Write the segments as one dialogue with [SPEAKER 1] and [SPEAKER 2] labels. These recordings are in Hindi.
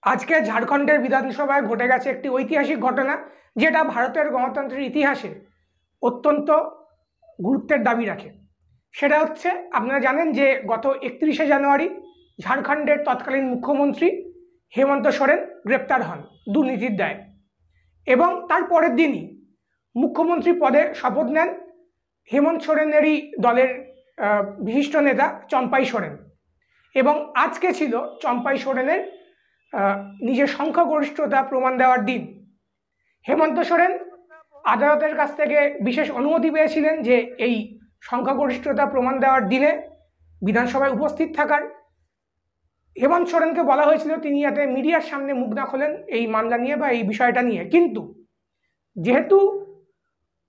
[SPEAKER 1] আজকে ঝাড়খণ্ডের বিধানসভায় ঘটে গেছে একটি ঐতিহাসিক ঘটনা, যেটা ভারতের গণতন্ত্রের ইতিহাসে অত্যন্ত গুরুত্বের দাবি রাখে। সেটা হচ্ছে, আপনারা জানেন যে গত 31শে জানুয়ারি ঝাড়খণ্ডের তৎকালীন মুখ্যমন্ত্রী হেমন্ত সোরেন গ্রেপ্তার হন দুর্নীতির দায়ে, এবং তার পরের দিনই মুখ্যমন্ত্রী পদে শপথ নেন হেমন্ত সোরেনেরই দলের বিশিষ্ট নেতা চম্পাই সোরেন। এবং আজকে ছিল চম্পাই সোরেনের নিজের সংখ্যাগরিষ্ঠতা প্রমাণ দেওয়ার দিন। হেমন্ত সোরেন আদালতের কাছ থেকে বিশেষ অনুমতি পেয়েছিলেন যে এই সংখ্যাগরিষ্ঠতা প্রমাণ দেওয়ার দিনে বিধানসভায় উপস্থিত থাকার। হেমন্ত সোরেনকে বলা হয়েছিল তিনি যাতে মিডিয়ার সামনে মুখ না খোলেন এই মামলা নিয়ে বা এই বিষয়টা নিয়ে, কিন্তু যেহেতু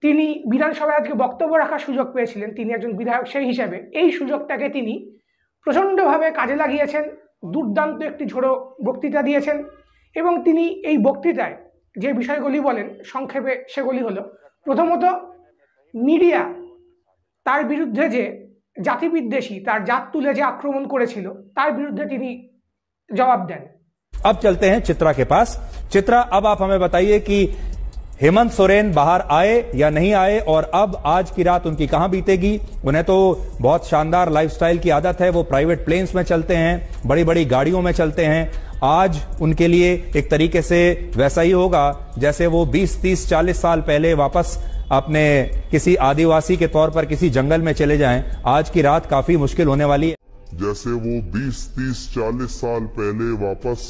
[SPEAKER 1] তিনি বিধানসভায় আজকে বক্তব্য রাখার সুযোগ পেয়েছিলেন, তিনি একজন বিধায়ক সেই হিসাবে এই সুযোগটাকে তিনি প্রচণ্ডভাবে কাজে লাগিয়েছেন। দুর্দান্ত একটি ঝোড়ো বক্তৃতা দিয়েছেন, এবং তিনি এই বক্তৃতায় যে বিষয়গুলি বলেন সংক্ষেপে সেগুলি হলো, প্রথমত মিডিয়া তার বিরুদ্ধে যে জাতিবিদ্বেষী, তার জাত তুলে যে আক্রমণ করেছিল তার বিরুদ্ধে তিনি জবাব দেন।
[SPEAKER 2] अब चलते हैं चित्रा के पास। चित्रा, अब आप हमें बताइए कि हेमंत सोरेन बाहर आए या नहीं आए, और अब आज की रात उनकी कहां बीतेगी। उन्हें तो बहुत शानदार लाइफस्टाइल की आदत है, वो प्राइवेट प्लेन्स में चलते हैं, बड़ी बड़ी गाड़ियों में चलते हैं। आज उनके लिए एक तरीके से वैसा ही होगा जैसे वो 20, 30, 40 साल पहले वापस अपने किसी आदिवासी के तौर पर किसी जंगल में चले जाएं। आज की रात काफी मुश्किल होने वाली है।
[SPEAKER 3] जैसे वो 20, 30, 40 साल पहले वापस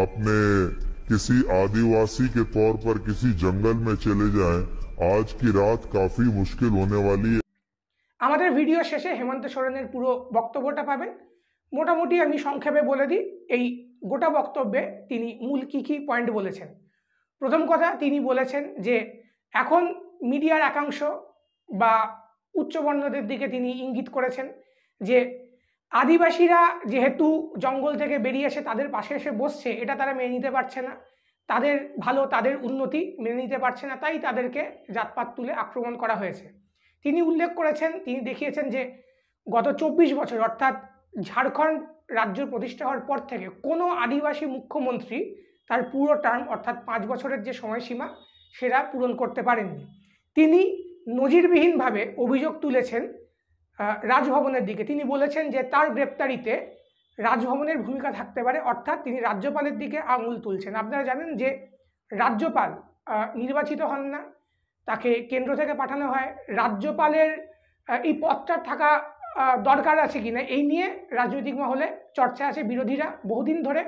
[SPEAKER 3] अपने किसी आदिवासी के तौर पर किसी जंगल में चले जाएं। आज की रात काफी मुश्किल होने वाली है।
[SPEAKER 1] আমাদের ভিডিও শেষে হেমন্ত সোরেনের পুরো বক্তব্যটা পাবেন। মোটামুটি আমি সংক্ষেপে বলে দিই এই গোটা বক্তব্যে তিনি মূল কি কি পয়েন্ট বলেছেন। প্রথম কথা, তিনি বলেছেন যে এখন মিডিয়ার একাংশ বা উচ্চবর্ণদের দিকে তিনি ইঙ্গিত করেছেন যে আদিবাসীরা যেহেতু জঙ্গল থেকে বেরিয়ে এসে তাদের পাশে এসে বসছে, এটা তারা মেনে নিতে পারছে না, তাদের ভালো তাদের উন্নতি মেনে নিতে পারছে না, তাই তাদেরকে জাতপাত তুলে আক্রমণ করা হয়েছে। তিনি উল্লেখ করেছেন, তিনি দেখিয়েছেন যে গত 24 বছর অর্থাৎ ঝাড়খণ্ড রাজ্য প্রতিষ্ঠা হওয়ার পর থেকে কোনো আদিবাসী মুখ্যমন্ত্রী তার পুরো টার্ম অর্থাৎ 5 বছরের যে সময়সীমা সেটা পূরণ করতে পারেননি। তিনি নজিরবিহীনভাবে অভিযোগ তুলেছেন রাজভবনের দিকে। তিনি বলেছেন যে তার গ্রেপ্তারিতে রাজভবনের ভূমিকা থাকতে পারে, অর্থাৎ তিনি রাজ্যপালের দিকে আঙুল তুলছেন। আপনারা জানেন যে রাজ্যপাল নির্বাচিত হন না, তাকে কেন্দ্র থেকে পাঠানো হয়। রাজ্যপালের এই পদটা থাকা দরকার আছে কিনা এই নিয়ে রাজনৈতিক মহলে চর্চা আছে। বিরোধীরা বহুদিন ধরে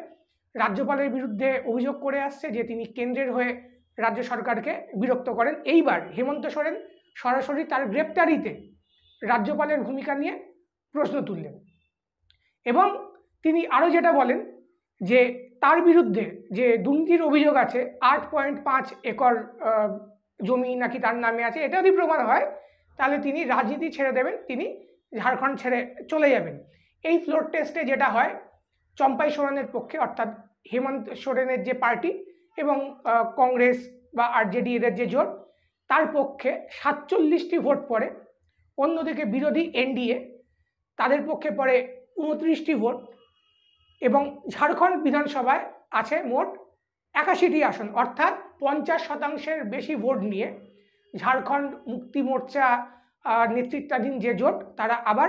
[SPEAKER 1] রাজ্যপালের বিরুদ্ধে অভিযোগ করে আসছে যে তিনি কেন্দ্রের হয়ে রাজ্য সরকারকে বিরক্ত করেন। এইবার হেমন্ত সোরেন সরাসরি তার গ্রেপ্তারিতে রাজ্যপালের ভূমিকা নিয়ে প্রশ্ন তুললেন, এবং তিনি আরও যেটা বলেন যে তার বিরুদ্ধে যে দুর্নীতির অভিযোগ আছে, 8.5 একর জমি নাকি তার নামে আছে, এটা যদি প্রমাণ হয় তাহলে তিনি রাজনীতি ছেড়ে দেবেন, তিনি ঝাড়খণ্ড ছেড়ে চলে যাবেন। এই ফ্লোর টেস্টে যেটা হয় চম্পাই সোরেনের পক্ষে, অর্থাৎ হেমন্ত সোরেনের যে পার্টি এবং কংগ্রেস বা আরজেডি এদের যে জোট, তার পক্ষে 47টি ভোট পড়ে। অন্যদিকে বিরোধী এনডিএ তাদের পক্ষে পড়ে 29টি ভোট, এবং ঝাড়খণ্ড বিধানসভায় আছে মোট 81টি আসন, অর্থাৎ 50% বেশি ভোট নিয়ে ঝাড়খণ্ড মুক্তি মোর্চা নেতৃত্বাধীন যে জোট তারা আবার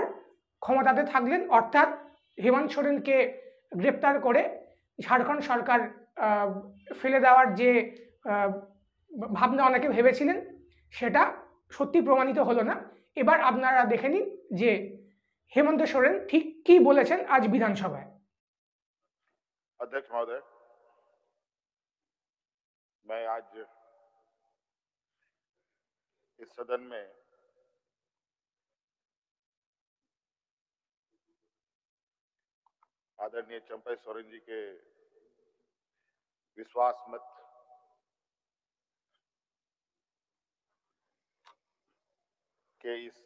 [SPEAKER 1] ক্ষমতাতে থাকলেন। অর্থাৎ হেমন্ত সোরেনকে গ্রেপ্তার করে ঝাড়খণ্ড সরকার ফেলে দেওয়ার যে ভাবনা অনেকে ভেবেছিলেন সেটা সত্যি প্রমাণিত হলো না। এবার আপনারা দেখে নিন যে हेमंत सोरेन ठीक की बोलेছেন आज विधानसभाয়।
[SPEAKER 4] अध्यक्ष महोदय, मैं आज इस सदन में आदरणीय चंपाई सोरेन जी के विश्वास मत के इस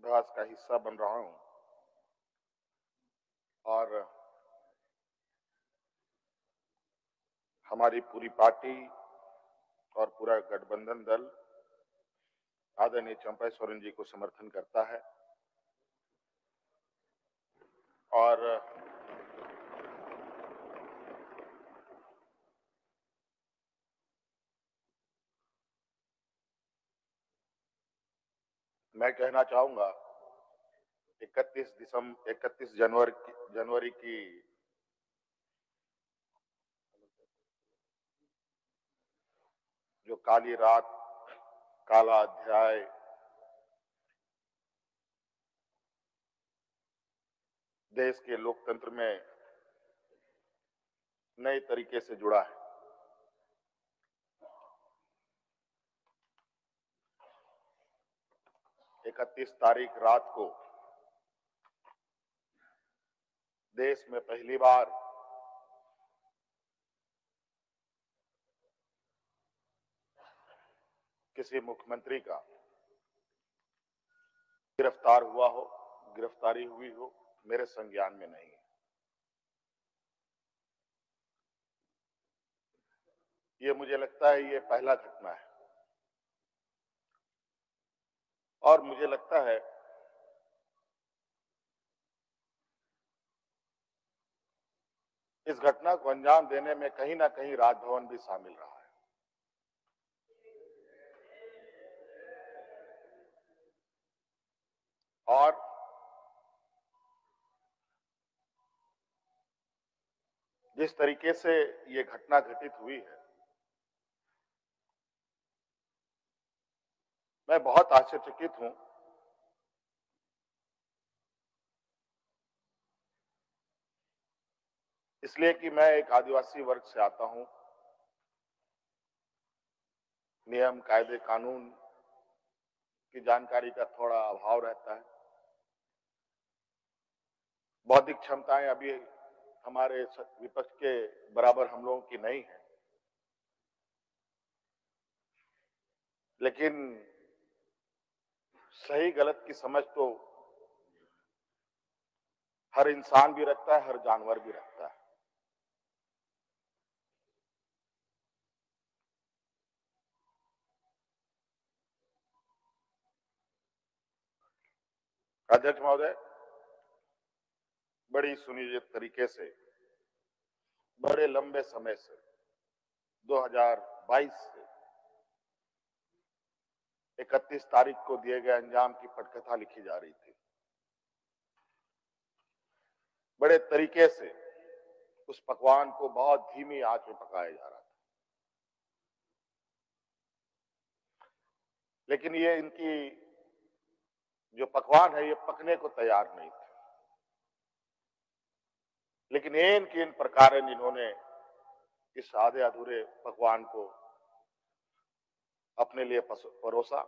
[SPEAKER 4] बहस का हिस्सा बन रहा हूं, और हमारी पूरी पार्टी और पूरा गठबंधन दल आदरणीय चंपाई सोरेन जी को समर्थन करता है। और मैं कहना चाहूंगा 31 जनवरी की जो काली रात, काला अध्याय देश के लोकतंत्र में नए तरीके से जुड़ा है। इकतीस तारीख रात को देश में पहली बार किसी मुख्यमंत्री का गिरफ्तारी हुई हो, मेरे संज्ञान में नहीं है। ये मुझे लगता है ये पहला घटना है और मुझे लगता है इस घटना को अंजाम देने में कहीं ना कहीं राजभवन भी शामिल रहा है। और जिस तरीके से ये घटना घटित हुई है, मैं बहुत आश्चर्यचकित हूं। इसलिए कि मैं एक आदिवासी वर्ग से आता हूं। नियम, कायदे, कानून की जानकारी का थोड़ा अभाव रहता है। बौद्धिक क्षमताएं अभी हमारे विपक्ष के बराबर हम लोगों की नहीं है, लेकिन सही गलत की समझ तो हर इंसान भी रखता है, हर जानवर भी रखता है। अध्यक्ष महोदय, बड़ी सुनियोजित तरीके से बड़े लंबे समय से 2022 से 31 तारीख को दिए गए अंजाम की पटकथा लिखी जा रही थी। बड़े तरीके से उस पकवान को बहुत धीमी आंच में पकाया जा रहा था, लेकिन ये इनकी जो पकवान है ये पकने को तैयार नहीं थे। लेकिन इन प्रकार इन्होंने इस आधे अधूरे पकवान को अपने लिए परोसा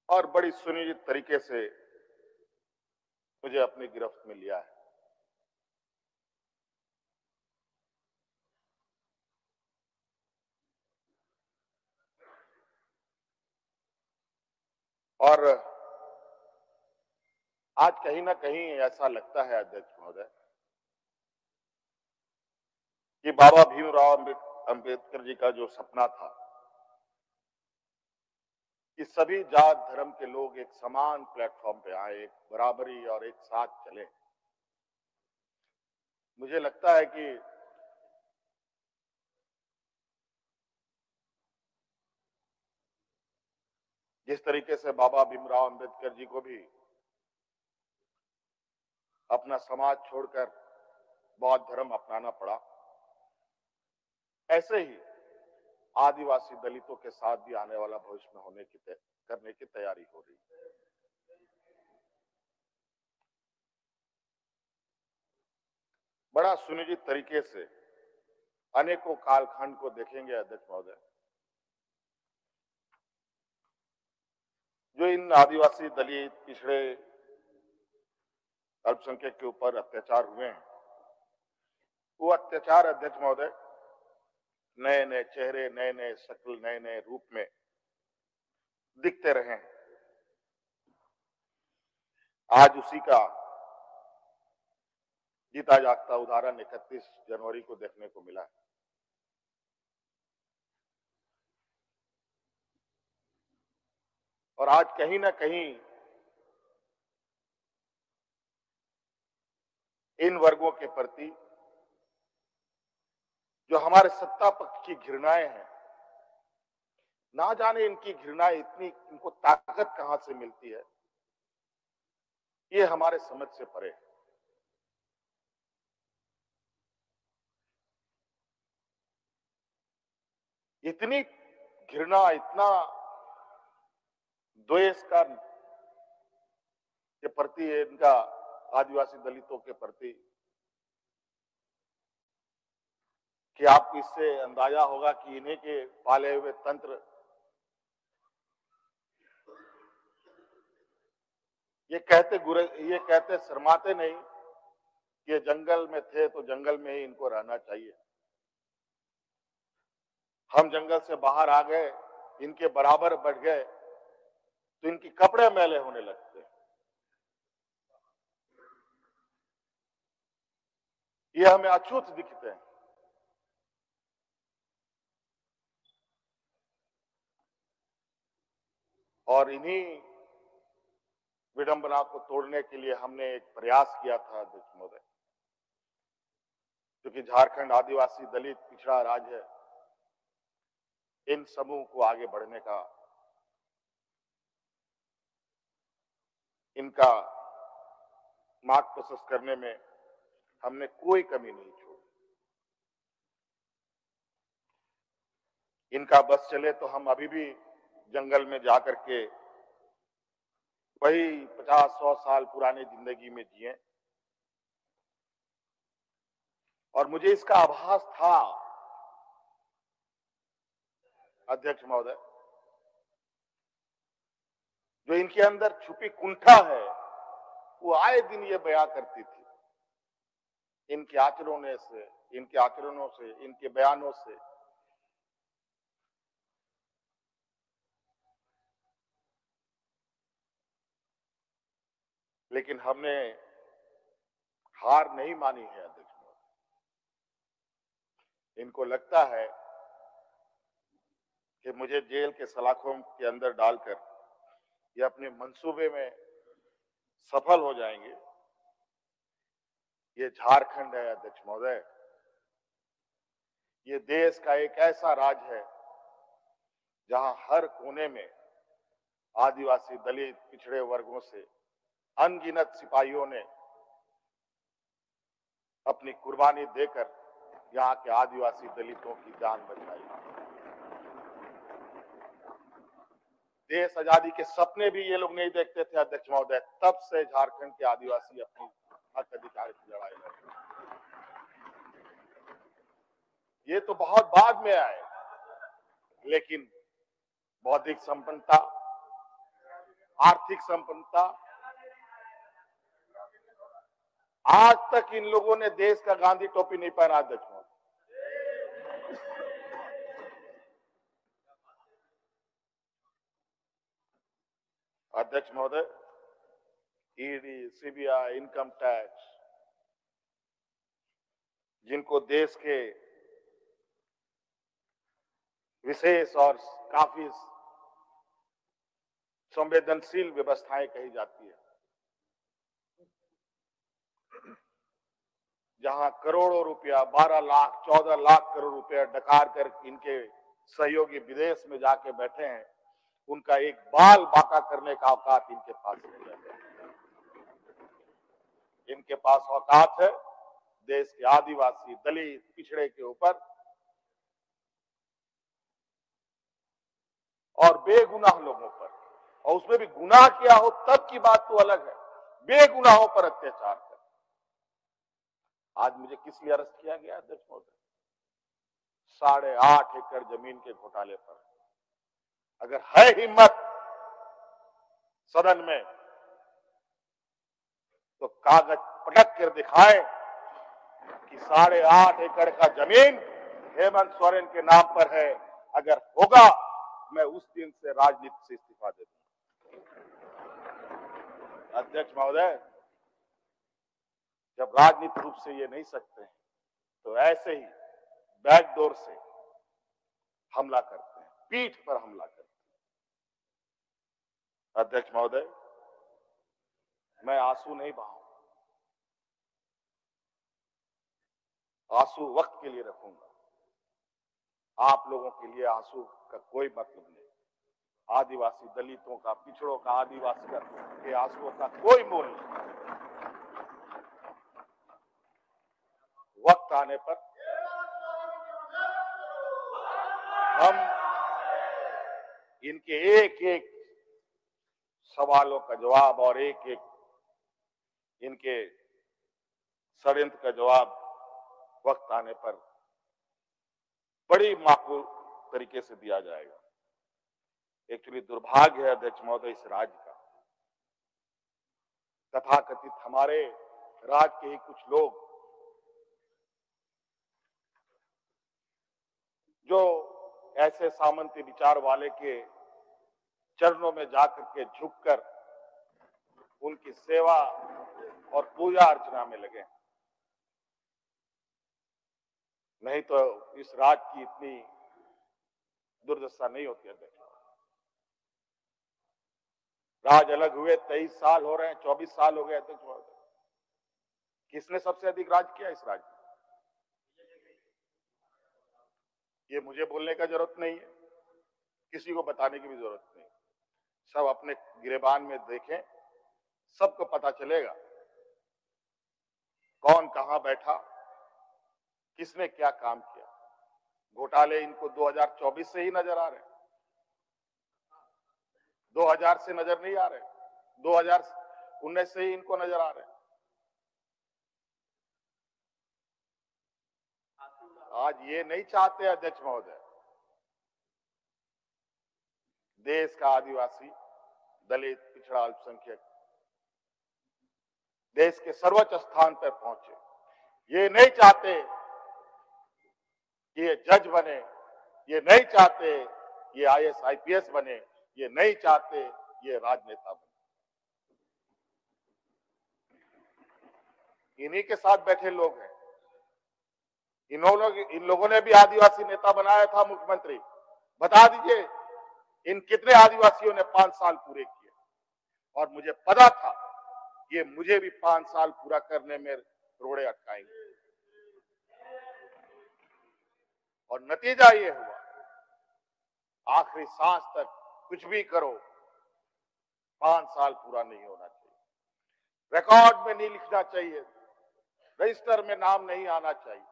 [SPEAKER 4] और बड़ी सुनियोजित तरीके से मुझे अपनी गिरफ्त में लिया है। और आज कहीं ना कहीं ऐसा लगता है अध्यक्ष महोदय कि बाबा भीमराव अंबेडकर जी का जो सपना था कि सभी जात धर्म के लोग एक समान प्लेटफॉर्म पे आए, एक बराबरी और एक साथ चले, मुझे लगता है कि जिस तरीके से बाबा भीमराव अंबेडकर जी को भी अपना समाज छोड़कर बौद्ध धर्म अपनाना पड़ा, ऐसे ही आदिवासी दलितों के साथ भी आने वाला भविष्य में करने की तैयारी हो रही है। बड़ा सुनियोजित तरीके से अनेकों कालखंड को देखेंगे अध्यक्ष महोदय, जो इन आदिवासी दलित पिछड़े अल्पसंख्यक के ऊपर अत्याचार हुए हैं, वो अत्याचार अध्यक्ष महोदय नए नए चेहरे, नए नए शक्ल, नए नए रूप में दिखते रहे हैं। आज उसी का जीता जागता उदाहरण 31 जनवरी को देखने को मिला है। और आज कहीं ना कहीं इन वर्गों के प्रति जो हमारे सत्ता पक्ष की घृणाएं हैं, ना जाने इनकी घृणाएं इतनी, इनको ताकत कहां से मिलती है, ये हमारे समझ से परे है। इतनी घृणा, इतना द्वेष का के प्रति है इनका आदिवासी दलितों के प्रति, कि आपको इससे अंदाजा होगा कि इन्हीं के पाले हुए तंत्र ये कहते शर्माते नहीं कि ये जंगल में थे तो जंगल में ही इनको रहना चाहिए। हम जंगल से बाहर आ गए, इनके बराबर बढ़ गए तो इनकी कपड़े मैले होने लगते हैं। ये हमें अछूत दिखते हैं। और इन्हीं विडंबना को तोड़ने के लिए हमने एक प्रयास किया था अध्यक्ष महोदय, क्योंकि झारखंड आदिवासी दलित पिछड़ा राज्य है, इन समूह को आगे बढ़ने का, इनका मार्ग प्रशस्त करने में हमने कोई कमी नहीं छोड़ी। इनका बस चले तो हम अभी भी जंगल में जाकर के वही 50-100 साल पुरानी जिंदगी में जिए। और मुझे इसका आभास था अध्यक्ष महोदय, जो इनके अंदर छुपी कुंठा है वो आए दिन ये बयां करती थी, इनके आचरणों से, इनके बयानों से। लेकिन हमने हार नहीं मानी है अध्यक्ष महोदय। इनको लगता है कि मुझे जेल के सलाखों के अंदर डालकर ये अपने मंसूबे में सफल हो जाएंगे। ये झारखंड है अध्यक्ष महोदय, ये देश का एक ऐसा राज्य है जहां हर कोने में आदिवासी दलित पिछड़े वर्गों से अनगिनत सिपाहियों ने अपनी कुर्बानी देकर यहाँ के आदिवासी दलितों की जान बचाई। देश आजादी के सपने भी ये लोग नहीं देखते थे अध्यक्ष महोदय, तब से झारखंड के आदिवासी अपनी हक अधिकार की लड़ाई लड़ रहे। ये तो बहुत बाद में आए, लेकिन बौद्धिक संपन्नता, आर्थिक संपन्नता, आज तक इन लोगों ने देश का गांधी टोपी नहीं पहना अध्यक्ष महोदय। अध्यक्ष महोदय, ईडी, सीबीआई, इनकम टैक्स, जिनको देश के विशेष और काफी संवेदनशील व्यवस्थाएं कही जाती है, जहां करोड़ों रुपया, 12 लाख 14 लाख करोड़ रुपया डकार कर इनके सहयोगी विदेश में जाके बैठे हैं, उनका एक बाल बाका करने का औकात इनके पास नहीं है। इनके पास औकात है देश के आदिवासी दलित पिछड़े के ऊपर, और बेगुनाह लोगों पर, और उसमें भी गुनाह किया हो तब की बात तो अलग है, बेगुनाहों पर अत्याचार कर। आज मुझे किस लिए अरेस्ट किया गया अध्यक्ष महोदय? 8.5 एकड़ जमीन के घोटाले पर। अगर है हिम्मत सदन में तो कागज पटक कर दिखाए कि 8.5 एकड़ का जमीन हेमंत सोरेन के नाम पर है। अगर होगा, मैं उस दिन से राजनीति से इस्तीफा दे दूंगा। अध्यक्ष महोदय, जब राजनीतिक रूप से ये नहीं सकते तो ऐसे ही बैकडोर से हमला करते हैं, पीठ पर हमला करते हैं। अध्यक्ष महोदय, मैं आंसू नहीं बहाऊं, आंसू वक्त के लिए रखूंगा। आप लोगों के लिए आंसू का कोई मतलब नहीं। आदिवासी दलितों का, पिछड़ों का, आदिवासी के आंसुओं का कोई मोल नहीं। वक्त आने पर हम इनके एक एक सवालों का जवाब और एक एक इनके षड्यंत्र का जवाब वक्त आने पर बड़ी माकूल तरीके से दिया जाएगा। एक्चुअली दुर्भाग्य है अध्यक्ष महोदय इस राज्य का, तथाकथित हमारे राज्य के ही कुछ लोग जो ऐसे सामंती विचार वाले के चरणों में जाकर के झुककर उनकी सेवा और पूजा अर्चना में लगे। नहीं तो इस राज्य की इतनी दुर्दशा नहीं होती अध्यक्ष। राज अलग हुए 23 साल हो रहे हैं, 24 साल हो गए अध्यक्ष महोदय। किसने सबसे अधिक राज किया इस राज्य में? ये मुझे बोलने का जरूरत नहीं है, किसी को बताने की भी जरूरत नहीं। सब अपने गिरेबान में देखें, सबको पता चलेगा कौन कहां बैठा, किसने क्या काम किया। घोटाले इनको 2024 से ही नजर आ रहे हैं, 2000 से नजर नहीं आ रहे, 2019 से ही इनको नजर आ रहे हैं। आज ये नहीं चाहते अध्यक्ष महोदय, देश का आदिवासी, दलित, पिछड़ा, अल्पसंख्यक देश के सर्वोच्च स्थान पर पहुंचे। ये नहीं चाहते कि ये जज बने, ये नहीं चाहते ये IAS IPS बने, ये नहीं चाहते ये राजनेता बने। इन्हीं के साथ बैठे लोग हैं। इन लोगों ने भी आदिवासी नेता बनाया था मुख्यमंत्री। बता दीजिए इन कितने आदिवासियों ने 5 साल पूरे किए। और मुझे पता था ये मुझे भी 5 साल पूरा करने में रोड़े अटकाएंगे। और नतीजा ये हुआ, आखिरी सांस तक कुछ भी करो 5 साल पूरा नहीं होना चाहिए, रिकॉर्ड में नहीं लिखना चाहिए, रजिस्टर में नाम नहीं आना चाहिए।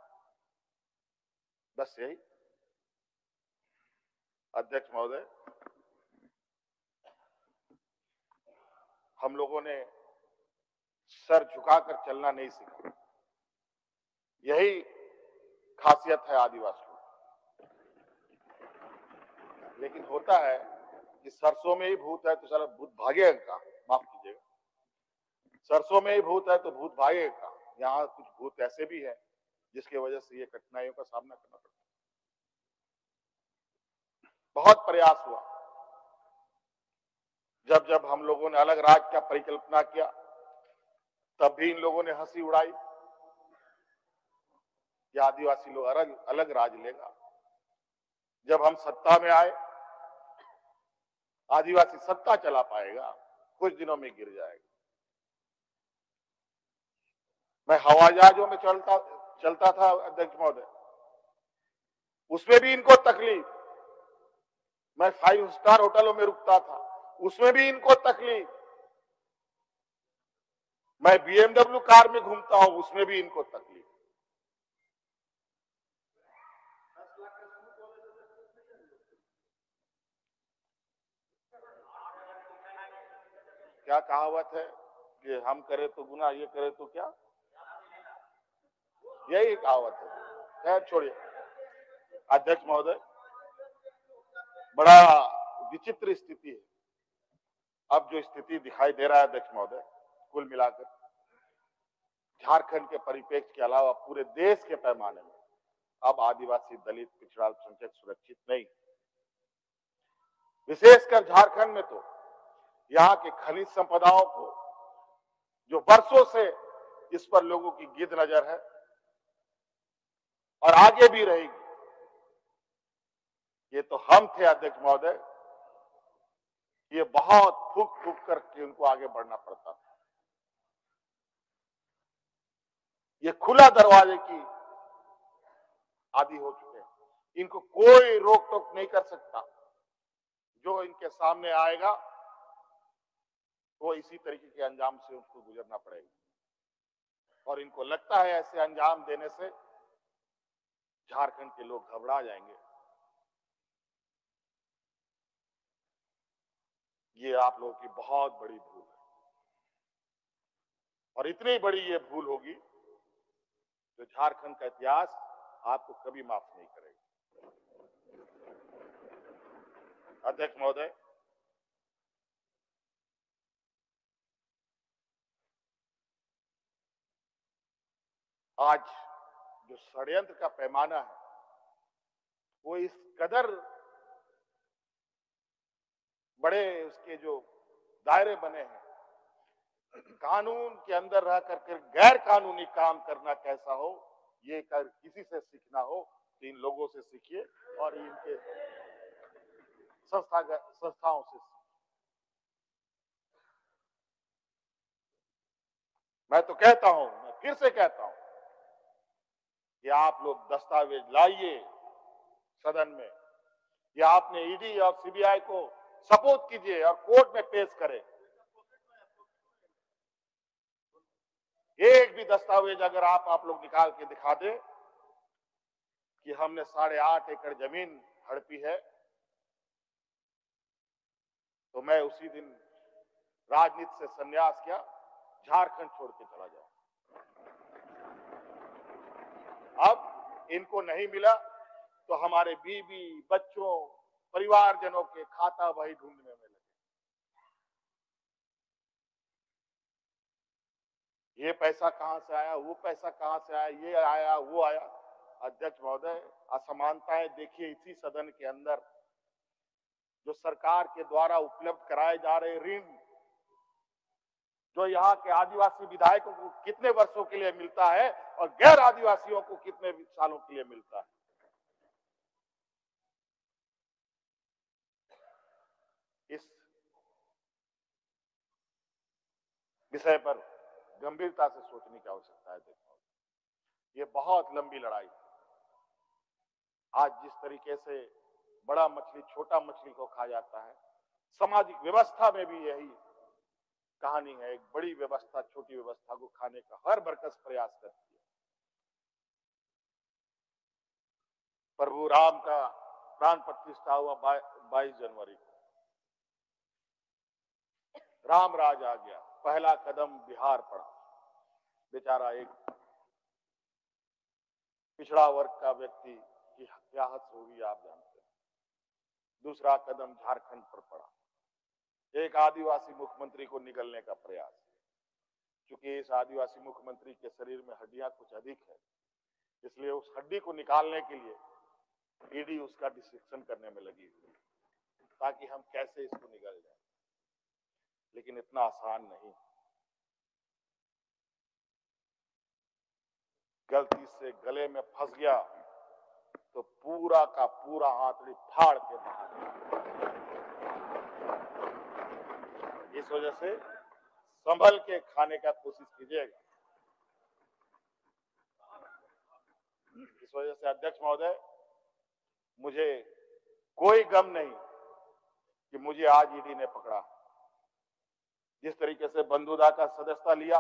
[SPEAKER 4] बस यही अध्यक्ष महोदय, हम लोगों ने सर झुकाकर चलना नहीं सीखा। यही खासियत है आदिवासियों। लेकिन होता है कि सरसों में ही भूत है तो सारा भूत भागेगा कहां? माफ कीजिएगा, सरसों में ही भूत है तो भूत भागेगा कहां? यहाँ कुछ भूत ऐसे भी हैं जिसकी वजह से ये कठिनाइयों का सामना करना पड़ता है। बहुत प्रयास हुआ, जब जब हम लोगों ने अलग राज्य का परिकल्पना किया तब भी इन लोगों ने हंसी उड़ाई कि आदिवासी लोग अलग राज लेगा। जब हम सत्ता में आए, आदिवासी सत्ता चला पाएगा, कुछ दिनों में गिर जाएगा। मैं हवाई जहाजों में चलता था अध्यक्ष महोदय, उसमें भी इनको तकलीफ। मैं 5 स्टार होटलों में रुकता था, उसमें भी इनको तकलीफ। मैं BMW कार में घूमता हूं, उसमें भी इनको तकलीफ। क्या कहावत है कि हम करे तो गुनाह, ये करे तो क्या, यही कहावत है। खैर छोड़िए अध्यक्ष महोदय, बड़ा विचित्र स्थिति है अब जो स्थिति दिखाई दे रहा है अध्यक्ष महोदय। कुल मिलाकर झारखंड के परिप्रेक्ष्य के अलावा पूरे देश के पैमाने में अब आदिवासी, दलित, पिछड़ा, अल्पसंख्यक सुरक्षित नहीं। विशेषकर झारखंड में तो यहाँ की खनिज संपदाओं को, जो वर्षों से इस पर लोगों की गिद्ध नजर है और आगे भी रहेगी। ये तो हम थे अध्यक्ष महोदय, ये बहुत फूक फूक करके उनको आगे बढ़ना पड़ता था। ये खुला दरवाजे की आदी हो चुके हैं। इनको कोई रोक टोक नहीं कर सकता। जो इनके सामने आएगा वो इसी तरीके के अंजाम से उसको गुजरना पड़ेगा। और इनको लगता है ऐसे अंजाम देने से झारखंड के लोग घबरा जाएंगे। ये आप लोगों की बहुत बड़ी भूल है, और इतनी बड़ी ये भूल होगी जो झारखंड का इतिहास आपको कभी माफ नहीं करेगा। अध्यक्ष महोदय, आज जो षड्यंत्र का पैमाना है वो इस कदर बड़े उसके जो दायरे बने हैं, कानून के अंदर रह करके गैर कानूनी काम करना कैसा हो, ये कर किसी से सीखना हो तो इन लोगों से सीखिए और इनके संस्थाओं से। मैं तो कहता हूं, मैं फिर से कहता हूं कि आप लोग दस्तावेज लाइए सदन में, या आपने ईडी और सीबीआई को सपोर्ट कीजिए और कोर्ट में पेश करें। एक भी दस्तावेज अगर आप लोग निकाल के दिखा दें कि हमने 8.5 एकड़ जमीन हड़पी है, तो मैं उसी दिन राजनीति से संन्यास किया, झारखंड छोड़ के चला जाऊं। अब इनको नहीं मिला तो हमारे बीवी, बच्चों, परिवारजनों के खाता बही ढूंढने में लगे। ये पैसा कहां से आया, वो पैसा कहां से आया, ये आया, वो आया। अध्यक्ष महोदय, असमानताएं देखिए इसी सदन के अंदर। जो सरकार के द्वारा उपलब्ध कराए जा रहे ऋण, जो यहाँ के आदिवासी विधायकों को कितने वर्षों के लिए मिलता है और गैर आदिवासियों को कितने सालों के लिए मिलता है। इस विषय पर गंभीरता से सोचने की आवश्यकता है। देखो, ये बहुत लंबी लड़ाई है। आज जिस तरीके से बड़ा मछली छोटा मछली को खा जाता है, सामाजिक व्यवस्था में भी यही कहानी है। एक बड़ी व्यवस्था छोटी व्यवस्था को खाने का हर बरकस प्रयास करती है। प्रभु राम का प्राण प्रतिष्ठा हुआ 22 जनवरी को। राम राज आ गया, पहला कदम बिहार पड़ा। बेचारा एक पिछड़ा वर्ग का व्यक्ति की हत्याहत होगी, आप जानते हैं। दूसरा कदम झारखंड पर पड़ा, एक आदिवासी मुख्यमंत्री को निगलने का प्रयास। क्योंकि इस आदिवासी मुख्यमंत्री के शरीर में हड्डियां कुछ अधिक है, इसलिए उस हड्डी को निकालने के लिए ईडी उसका डिसेक्शन करने में लगी हुई, ताकि हम कैसे इसको निगल जाए। लेकिन इतना आसान नहीं। गलती से गले में फंस गया तो पूरा का पूरा आंतड़ी फाड़ के बाहर। इस वजह से संभल के खाने का कोशिश कीजिएगा। इस वजह से अध्यक्ष महोदय, मुझे कोई गम नहीं कि मुझे आज ईडी ने पकड़ा। जिस तरीके से बंधुदा का सदस्यता लिया,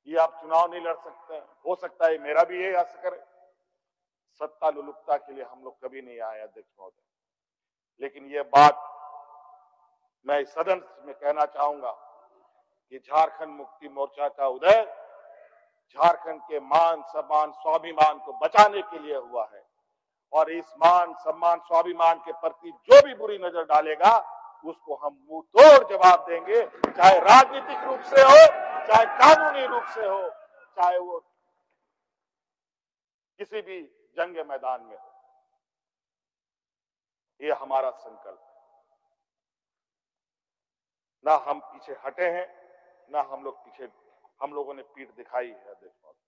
[SPEAKER 4] ये आप चुनाव नहीं लड़ सकते। हो सकता है मेरा भी यही आशा करे। सत्ता लुलुपता के लिए हम लोग कभी नहीं आए अध्यक्ष महोदय। लेकिन ये बात मैं इस सदन में कहना चाहूंगा कि झारखंड मुक्ति मोर्चा का उदय झारखंड के मान सम्मान स्वाभिमान को बचाने के लिए हुआ है। और इस मान सम्मान स्वाभिमान के प्रति जो भी बुरी नजर डालेगा उसको हम मुंह तोड़ जवाब देंगे, चाहे राजनीतिक रूप से हो, चाहे कानूनी रूप से हो, चाहे वो किसी भी जंग मैदान में हो। ये हमारा संकल्प है। ना हम पीछे हटे हैं, ना हम लोगों ने पीठ दिखाई है अध्यक्ष महोदय।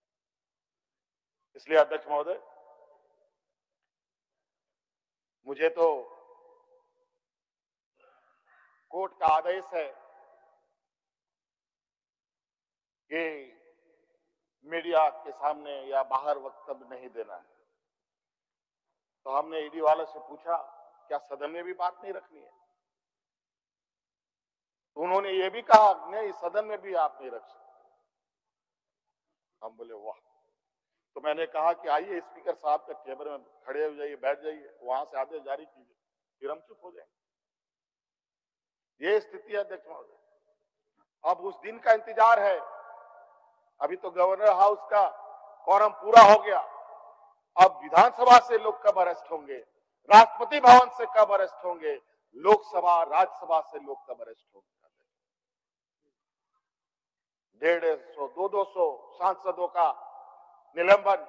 [SPEAKER 4] इसलिए अध्यक्ष महोदय, मुझे तो कोर्ट का आदेश है कि मीडिया के सामने या बाहर वक्तव्य नहीं देना है। तो हमने ईडी वाले से पूछा क्या सदन में भी बात नहीं रखनी है? तो उन्होंने ये भी कहा नहीं, सदन में भी आप नहीं रख सकते। हम बोले वाह। तो मैंने कहा कि आइए स्पीकर साहब के टेबल में खड़े हो जाइए, बैठ जाइए, वहां से आदेश जारी कीजिए, फिर हम चुप हो जाएंगे। ये स्थिति है अध्यक्ष महोदय। अब उस दिन का इंतजार है। अभी तो गवर्नर हाउस का quorum पूरा हो गया। अब विधानसभा से लोग कब अरेस्ट होंगे, राष्ट्रपति भवन से कब अरेस्ट होंगे, लोकसभा राज्यसभा से लोग कब अरेस्ट होंगे? 150, 200 सांसदों का निलंबन।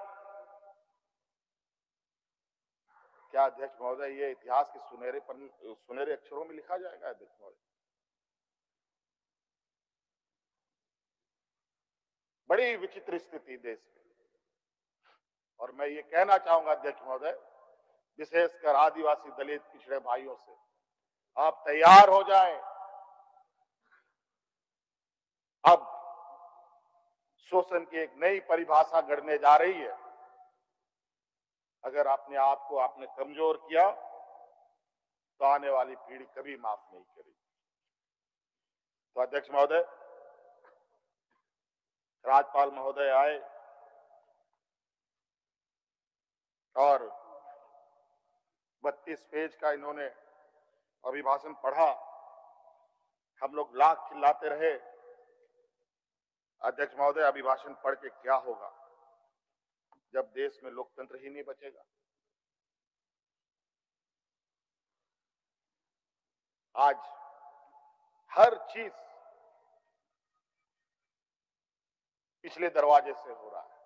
[SPEAKER 4] क्या अध्यक्ष महोदय ये इतिहास के सुनहरे अक्षरों में लिखा जाएगा? अध्यक्ष महोदय, बड़ी विचित्र स्थिति देश में। और मैं ये कहना चाहूंगा अध्यक्ष महोदय, विशेषकर आदिवासी दलित पिछड़े भाइयों से, आप तैयार हो जाएं। अब शोषण की एक नई परिभाषा गढ़ने जा रही है। अगर अपने आप को आपने कमजोर किया तो आने वाली पीढ़ी कभी माफ नहीं करेगी। तो अध्यक्ष महोदय, राज्यपाल महोदय आए और 32 पेज का इन्होंने अभिभाषण पढ़ा। हम लोग लाख चिल्लाते रहे। अध्यक्ष महोदय, अभिभाषण पढ़ के क्या होगा जब देश में लोकतंत्र ही नहीं बचेगा? आज हर चीज पिछले दरवाजे से हो रहा है।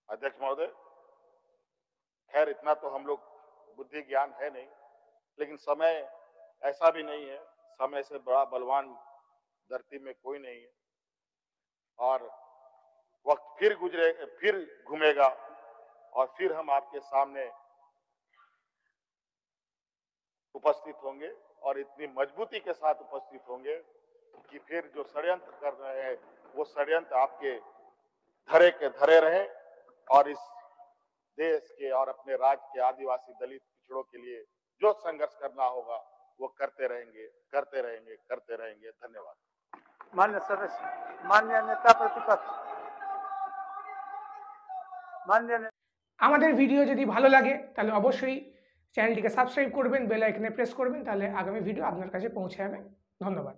[SPEAKER 4] अध्यक्ष महोदय, खैर इतना तो हम लोग बुद्धि ज्ञान है नहीं, लेकिन समय ऐसा भी नहीं है, समय से बड़ा बलवान धरती में कोई नहीं है। और वक्त फिर घूमेगा और फिर हम आपके सामने उपस्थित होंगे और इतनी मजबूती के साथ उपस्थित होंगे कि फिर जो षड्यंत्र कर रहे हैं वो षड्यंत्र आपके धरे के धरे रहे और इस देश के और अपने राज्य के आदिवासी दलित पिछड़ों के लिए जो संघर्ष करना होगा वो करते रहेंगे, करते रहेंगे, करते रहेंगे। धन्यवाद।
[SPEAKER 5] मान्य सदस्य, मान्य नेता प्रतिपक्ष, मान्य
[SPEAKER 1] আমাদের ভিডিও যদি ভালো লাগে তাহলে অবশ্যই চ্যানেলটিকে সাবস্ক্রাইব করবেন, বেল আইকনে প্রেস করবেন, তাহলে আগামী ভিডিও আপনার কাছে পৌঁছে যাবে। ধন্যবাদ।